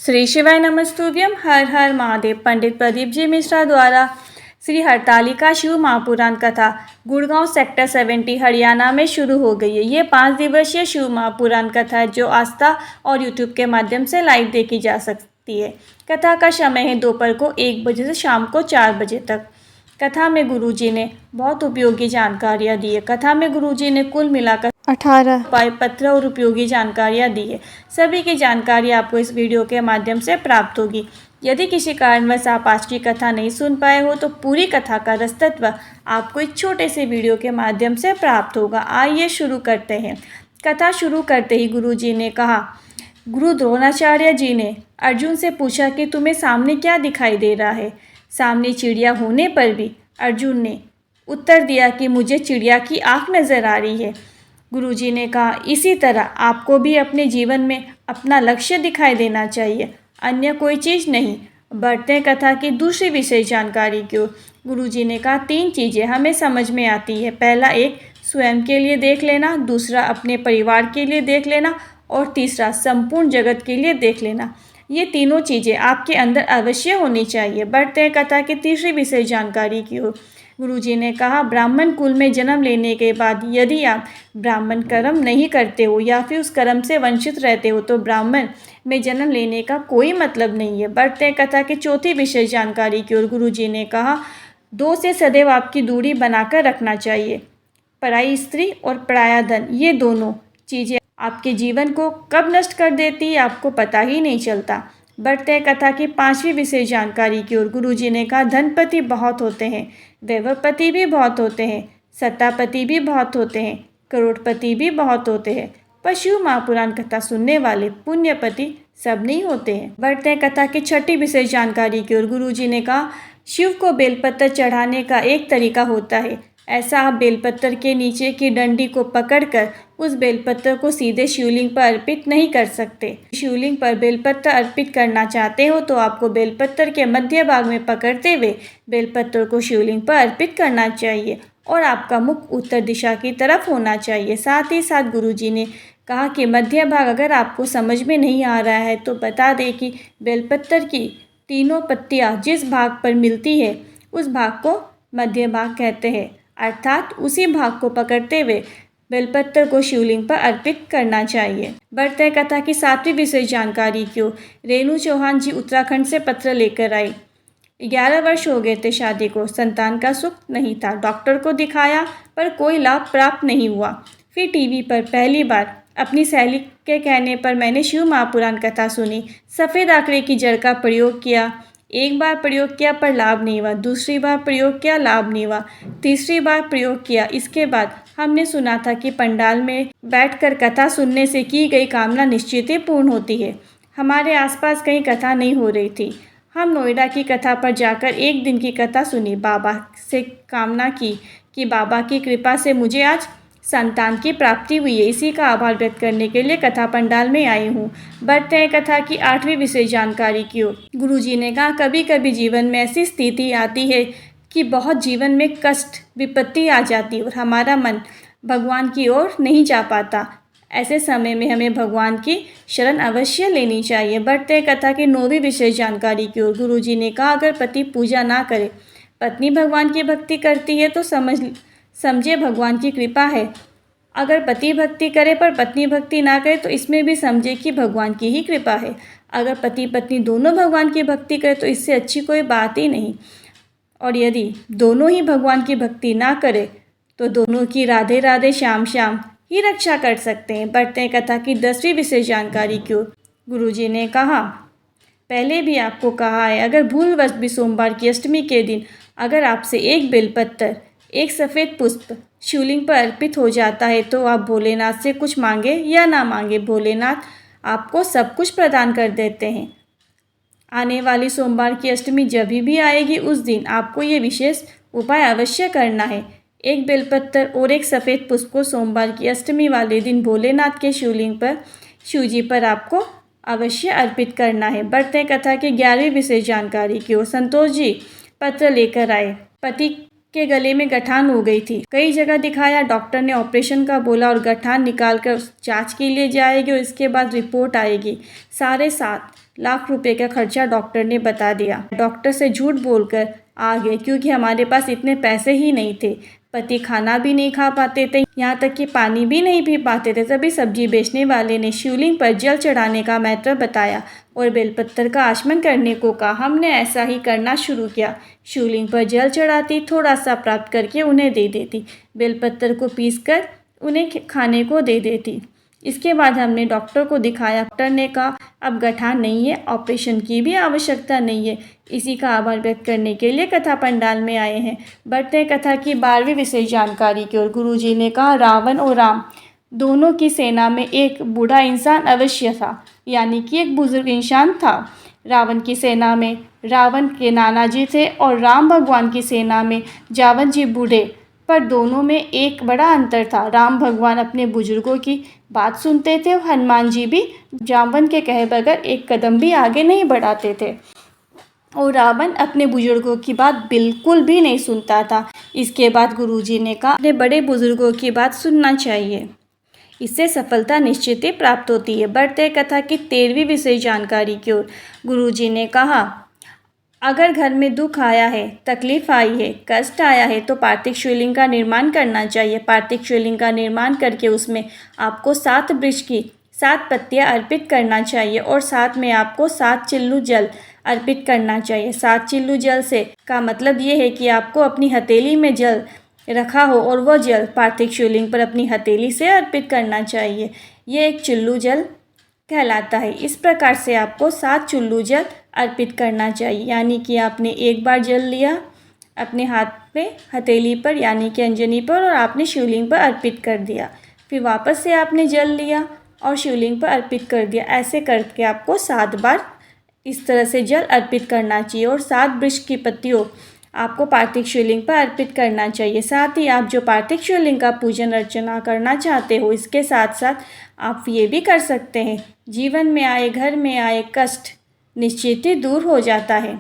श्री शिवाय नमस्तुभ्यम। हर हर महादेव। पंडित प्रदीप जी मिश्रा द्वारा श्री हरतालिका शिव महापुराण कथा गुड़गांव सेक्टर 70 हरियाणा में शुरू हो गई है। ये 5 दिवसीय शिव महापुराण कथा है जो आस्था और यूट्यूब के माध्यम से लाइव देखी जा सकती है। कथा का समय है दोपहर को 1 बजे से शाम को 4 बजे तक। कथा में गुरुजी ने बहुत उपयोगी जानकारियाँ दी है। कथा में गुरुजी ने कुल मिलाकर 18 उपाय पत्र और उपयोगी जानकारियाँ दी है। सभी की जानकारी आपको इस वीडियो के माध्यम से प्राप्त होगी। यदि किसी कारणवश आप आज की कथा नहीं सुन पाए हो तो पूरी कथा का रसतत्व आपको एक छोटे से वीडियो के माध्यम से प्राप्त होगा। आइए शुरू करते हैं। कथा शुरू करते ही गुरुजी ने कहा, गुरु द्रोणाचार्य जी ने अर्जुन से पूछा कि तुम्हें सामने क्या दिखाई दे रहा है। सामने चिड़िया होने पर भी अर्जुन ने उत्तर दिया कि मुझे चिड़िया की आँख नज़र आ रही है। गुरुजी ने कहा, इसी तरह आपको भी अपने जीवन में अपना लक्ष्य दिखाई देना चाहिए, अन्य कोई चीज़ नहीं। बढ़ते कथा की दूसरी विशेष जानकारी की ओर। गुरुजी ने कहा, 3 चीज़ें हमें समझ में आती है। पहला, एक स्वयं के लिए देख लेना, दूसरा अपने परिवार के लिए देख लेना और तीसरा संपूर्ण जगत के लिए देख लेना। ये तीनों चीज़ें आपके अंदर अवश्य होनी चाहिए। बढ़ते हैं कथा की तीसरी विशेष जानकारी की ओर। गुरुजी ने कहा, ब्राह्मण कुल में जन्म लेने के बाद यदि आप ब्राह्मण कर्म नहीं करते हो या फिर उस कर्म से वंचित रहते हो तो ब्राह्मण में जन्म लेने का कोई मतलब नहीं है। बढ़ते हैं कथा की चौथी विशेष जानकारी की ओर। गुरुजी ने कहा, 2 से सदैव आपकी दूरी बनाकर रखना चाहिए। पराई स्त्री और पराया धन, ये दोनों चीज़ें आपके जीवन को कब नष्ट कर देती है आपको पता ही नहीं चलता। बढ़ते हैं कथा की 5वीं विशेष जानकारी की ओर। गुरुजी ने कहा, धनपति बहुत होते हैं, वैभवपति भी बहुत होते हैं, सत्तापति भी बहुत होते हैं, करोड़पति भी बहुत होते हैं, पर शिव महापुराण कथा सुनने वाले पुण्यपति सब नहीं होते हैं। बढ़ते हैं कथा की 6ठी विशेष जानकारी की ओर। गुरुजी ने कहा, शिव को बेलपत्र चढ़ाने का एक तरीका होता है। ऐसा आप बेलपत्र के नीचे की डंडी को पकड़कर उस बेलपत्र को सीधे शिवलिंग पर अर्पित नहीं कर सकते। शिवलिंग पर बेलपत्र अर्पित करना चाहते हो तो आपको बेलपत्र के मध्य भाग में पकड़ते हुए बेलपत्र को शिवलिंग पर अर्पित करना चाहिए और आपका मुख उत्तर दिशा की तरफ होना चाहिए। साथ ही साथ गुरुजी ने कहा कि मध्य भाग अगर आपको समझ में नहीं आ रहा है तो बता दें कि बेलपत्र की तीनों पत्तियाँ जिस भाग पर मिलती है उस भाग को मध्य भाग कहते हैं, अर्थात उसी भाग को पकड़ते हुए बेलपत्र को शिवलिंग पर अर्पित करना चाहिए। बढ़ते कथा की 7वीं विशेष जानकारी की ओर। रेणु चौहान जी उत्तराखंड से पत्र लेकर आई। 11 वर्ष हो गए थे शादी को, संतान का सुख नहीं था। डॉक्टर को दिखाया पर कोई लाभ प्राप्त नहीं हुआ। फिर टीवी पर पहली बार अपनी सहेली के कहने पर मैंने शिव महापुराण कथा सुनी। सफ़ेद आंकड़े की जड़ का प्रयोग किया। एक बार प्रयोग किया पर लाभ नहीं हुआ, दूसरी बार प्रयोग किया, लाभ नहीं हुआ, तीसरी बार प्रयोग किया। इसके बाद हमने सुना था कि पंडाल में बैठकर कथा सुनने से की गई कामना निश्चित ही पूर्ण होती है। हमारे आसपास कहीं कथा नहीं हो रही थी। हम नोएडा की कथा पर जाकर 1 दिन की कथा सुनी। बाबा से कामना की कि बाबा की कृपा से मुझे आज संतान की प्राप्ति हुई है। इसी का आभार व्यक्त करने के लिए कथा पंडाल में आई हूँ। बढ़ते हैं कथा की 8वीं विशेष जानकारी की ओर। गुरुजी ने कहा, कभी कभी जीवन में ऐसी स्थिति आती है कि बहुत जीवन में कष्ट विपत्ति आ जाती है और हमारा मन भगवान की ओर नहीं जा पाता। ऐसे समय में हमें भगवान की शरण अवश्य लेनी चाहिए। बढ़ते हैं कथा की 9वीं विशेष जानकारी की ओर। गुरुजी ने कहा, अगर पति पूजा ना करे, पत्नी भगवान की भक्ति करती है तो समझे भगवान की कृपा है। अगर पति भक्ति करे पर पत्नी भक्ति ना करे तो इसमें भी समझे कि भगवान की ही कृपा है। अगर पति पत्नी दोनों भगवान की भक्ति करे तो इससे अच्छी कोई बात ही नहीं। और यदि दोनों ही भगवान की भक्ति ना करे तो दोनों की राधे राधे श्याम श्याम ही रक्षा कर सकते हैं। बढ़ते हैं कथा की 10वीं विशेष जानकारी की ओर। गुरुजी ने कहा, पहले भी आपको कहा है, अगर भूलवश भी सोमवार की अष्टमी के दिन अगर आपसे एक बेलपत्र, एक सफ़ेद पुष्प शिवलिंग पर अर्पित हो जाता है तो आप भोलेनाथ से कुछ मांगे या ना मांगे, भोलेनाथ आपको सब कुछ प्रदान कर देते हैं। आने वाली सोमवार की अष्टमी जब भी आएगी उस दिन आपको ये विशेष उपाय अवश्य करना है। एक बेलपत्र और एक सफ़ेद पुष्प को सोमवार की अष्टमी वाले दिन भोलेनाथ के शिवलिंग पर शिवजी पर आपको अवश्य अर्पित करना है। बढ़ते कथा की 11वीं विशेष जानकारी की ओर। संतोष जी पत्र लेकर आए। पति के गले में गठान हो गई थी। कई जगह दिखाया, डॉक्टर ने ऑपरेशन का बोला और गठान निकाल कर जाँच के लिए जाएगी और इसके बाद रिपोर्ट आएगी। 7.5 लाख रुपए का खर्चा डॉक्टर ने बता दिया। डॉक्टर से झूठ बोलकर आ गए क्योंकि हमारे पास इतने पैसे ही नहीं थे। पति खाना भी नहीं खा पाते थे, यहाँ तक कि पानी भी नहीं पी पाते थे। तभी सब्जी बेचने वाले ने शिवलिंग पर जल चढ़ाने का महत्व बताया और बेलपत्र का आचमन करने को कहा। हमने ऐसा ही करना शुरू किया। शिवलिंग पर जल चढ़ाती, थोड़ा सा प्राप्त करके उन्हें दे देती, बेलपत्र को पीसकर उन्हें खाने को दे देती। इसके बाद हमने डॉक्टर को दिखाया। डॉक्टर ने कहा अब गठान नहीं है, ऑपरेशन की भी आवश्यकता नहीं है। इसी का आभार व्यक्त करने के लिए कथा पंडाल में आए हैं। बढ़ते हैं कथा की 12वीं विशेष जानकारी की ओर। गुरुजी ने कहा रावण और राम दोनों की सेना में एक बूढ़ा इंसान अवश्य था, यानी कि एक बुजुर्ग इंसान था। रावण की सेना में रावण के नाना जी थे और राम भगवान की सेना में जावन जी बूढ़े, पर दोनों में एक बड़ा अंतर था। राम भगवान अपने बुजुर्गों की बात सुनते थे और हनुमान जी भी जामवन के कहे बगैर एक कदम भी आगे नहीं बढ़ाते थे और रावण अपने बुजुर्गों की बात बिल्कुल भी नहीं सुनता था। इसके बाद गुरुजी ने कहा अपने बड़े बुजुर्गों की बात सुनना चाहिए, इससे सफलता निश्चित ही प्राप्त होती है। बढ़ते कथा की 13वीं विशेष जानकारी की ओर। गुरुजी ने कहा अगर घर में दुख आया है, तकलीफ आई है, कष्ट आया है तो पार्थिव शिवलिंग का निर्माण करना चाहिए। पार्थिव शिवलिंग का निर्माण करके उसमें आपको 7 वृक्ष की 7 पत्तियाँ अर्पित करना चाहिए और साथ में आपको 7 चिल्लू जल अर्पित करना चाहिए। 7 चिल्लू जल से का मतलब ये है कि आपको अपनी हथेली में जल रखा हो और वह जल पार्थिव शिवलिंग पर अपनी हथेली से अर्पित करना चाहिए। ये एक चिल्लू जल कहलाता है। इस प्रकार से आपको 7 चिल्लू जल अर्पित करना चाहिए, यानी कि आपने एक बार जल लिया अपने हाथ पे हथेली पर यानी कि अंजनी पर और आपने शिवलिंग पर अर्पित कर दिया। फिर वापस से आपने जल लिया और शिवलिंग पर अर्पित कर दिया। ऐसे करके आपको 7 बार इस तरह से जल अर्पित करना चाहिए और 7 वृक्ष की पत्तियों आपको पार्थिव शिवलिंग पर अर्पित करना चाहिए। साथ ही आप जो पार्थिव शिवलिंग का पूजन अर्चना करना चाहते हो, इसके साथ साथ आप ये भी कर सकते हैं, जीवन में आए घर में आए कष्ट निश्चित ही दूर हो जाता है।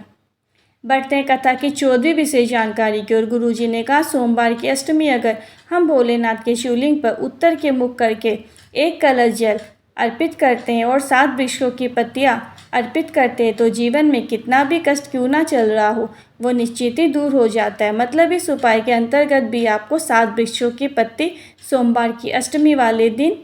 बढ़ते हैं कथा की 14वीं विशेष जानकारी की ओर। गुरुजी ने कहा सोमवार की अष्टमी अगर हम भोलेनाथ के शिवलिंग पर उत्तर के मुख करके एक कलश जल अर्पित करते हैं और 7 वृक्षों की पत्तियाँ अर्पित करते हैं तो जीवन में कितना भी कष्ट क्यों ना चल रहा हो वो निश्चित ही दूर हो जाता है। मतलब इस उपाय के अंतर्गत भी आपको 7 वृक्षों की पत्ती सोमवार की अष्टमी वाले दिन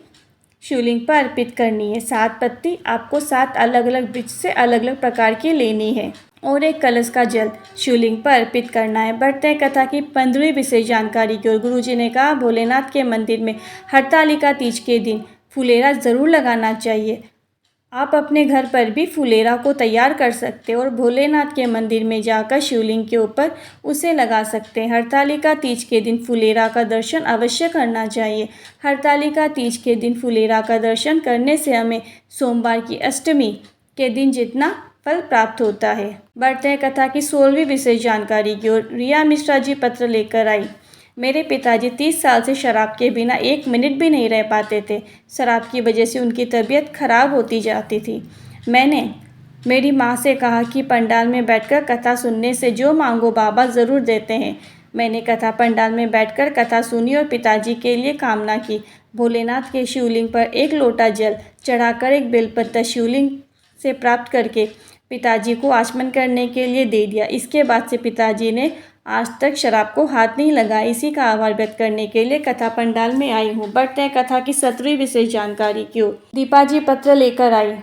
शिवलिंग पर अर्पित करनी है। 7 पत्ती आपको 7 अलग अलग वृक्ष से अलग अलग प्रकार की लेनी है और एक कलश का जल शिवलिंग पर अर्पित करना है। बढ़ते हैं कथा की 15वीं विशेष जानकारी की ओर। गुरुजी ने कहा भोलेनाथ के मंदिर में हरतालिका तीज के दिन फुलेरा ज़रूर लगाना चाहिए। आप अपने घर पर भी फुलेरा को तैयार कर सकते हैं और भोलेनाथ के मंदिर में जाकर शिवलिंग के ऊपर उसे लगा सकते हैं। हरतालिका तीज के दिन फुलेरा का दर्शन अवश्य करना चाहिए। हरतालिका तीज के दिन फुलेरा का दर्शन करने से हमें सोमवार की अष्टमी के दिन जितना फल प्राप्त होता है। बढ़ते हैं कथा की 16वीं विशेष जानकारी की ओर। रिया मिश्रा जी पत्र लेकर आई। मेरे पिताजी 30 साल से शराब के बिना 1 मिनट भी नहीं रह पाते थे। शराब की वजह से उनकी तबीयत खराब होती जाती थी। मैंने मेरी माँ से कहा कि पंडाल में बैठकर कथा सुनने से जो मांगो बाबा ज़रूर देते हैं। मैंने कथा पंडाल में बैठकर कथा सुनी और पिताजी के लिए कामना की। भोलेनाथ के शिवलिंग पर 1 लोटा जल चढ़ाकर एक बेलपत्र शिवलिंग से प्राप्त करके पिताजी को आचमन करने के लिए दे दिया। इसके बाद से पिताजी ने आज तक शराब को हाथ नहीं लगाया। इसी का आभार व्यक्त करने के लिए कथा पंडाल में आई हूँ। बढ़ते हैं कथा की 17वीं विशेष जानकारी की ओर। दीपा जी पत्र लेकर आई।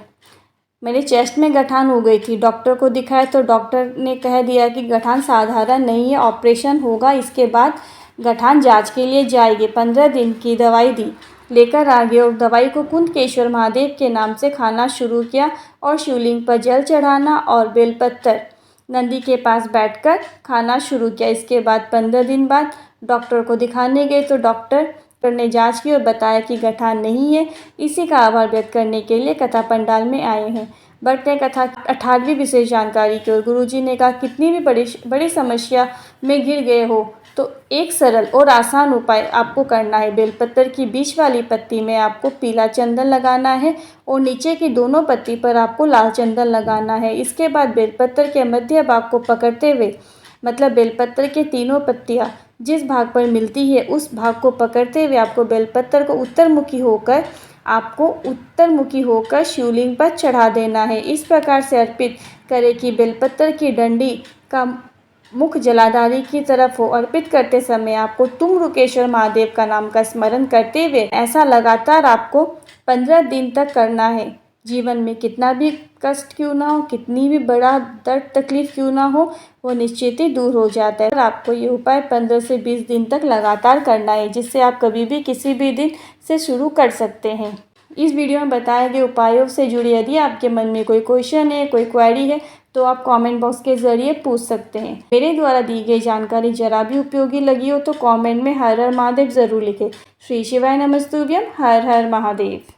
मेरे चेस्ट में गठान हो गई थी। डॉक्टर को दिखाया तो डॉक्टर ने कह दिया कि गठान साधारण नहीं है, ऑपरेशन होगा। इसके बाद गठान जांच के लिए जाएगी। 15 दिन की दवाई दी, लेकर आ गए और दवाई को कुंदकेश्वर महादेव के नाम से खाना शुरू किया और शिवलिंग पर जल चढ़ाना और बेलपत्र नंदी के पास बैठकर खाना शुरू किया। इसके बाद 15 दिन बाद डॉक्टर को दिखाने गए तो डॉक्टर ने जांच की और बताया कि गठान नहीं है। इसी का आभार व्यक्त करने के लिए कथा पंडाल में आए हैं। बढ़ते हैं कथा 18वीं विशेष जानकारी की ओर। गुरुजी ने कहा कितनी भी बड़ी समस्या में घिर गए हो तो एक सरल और आसान उपाय आपको करना है। बेलपत्र की बीच वाली पत्ती में आपको पीला चंदन लगाना है और नीचे की दोनों पत्ती पर आपको लाल चंदन लगाना है। इसके बाद बेलपत्र के मध्य भाग को पकड़ते हुए मतलब बेलपत्र के तीनों पत्तियाँ जिस भाग पर मिलती है उस भाग को पकड़ते हुए आपको बेलपत्र को उत्तरमुखी होकर शिवलिंग पर चढ़ा देना है। इस प्रकार से अर्पित करें कि बेलपत्र की डंडी का मुख जलाधारी की तरफ हो। अर्पित करते समय आपको तुम्रुकेश्वर महादेव का नाम का स्मरण करते हुए ऐसा लगातार आपको 15 दिन तक करना है। जीवन में कितना भी कष्ट क्यों ना हो, कितनी भी बड़ा दर्द तकलीफ क्यों ना हो, वो निश्चित ही दूर हो जाता है। आपको ये उपाय 15 से 20 दिन तक लगातार करना है, जिससे आप कभी भी किसी भी दिन से शुरू कर सकते हैं। इस वीडियो में बताए गए उपायों से जुड़े यदि आपके मन में कोई क्वेश्चन है, कोई क्वेरी है, तो आप कमेंट बॉक्स के ज़रिए पूछ सकते हैं। मेरे द्वारा दी गई जानकारी जरा भी उपयोगी लगी हो तो कमेंट में हर हर महादेव ज़रूर लिखें। श्री शिवाय नमस्तुभ्यम। हर हर महादेव।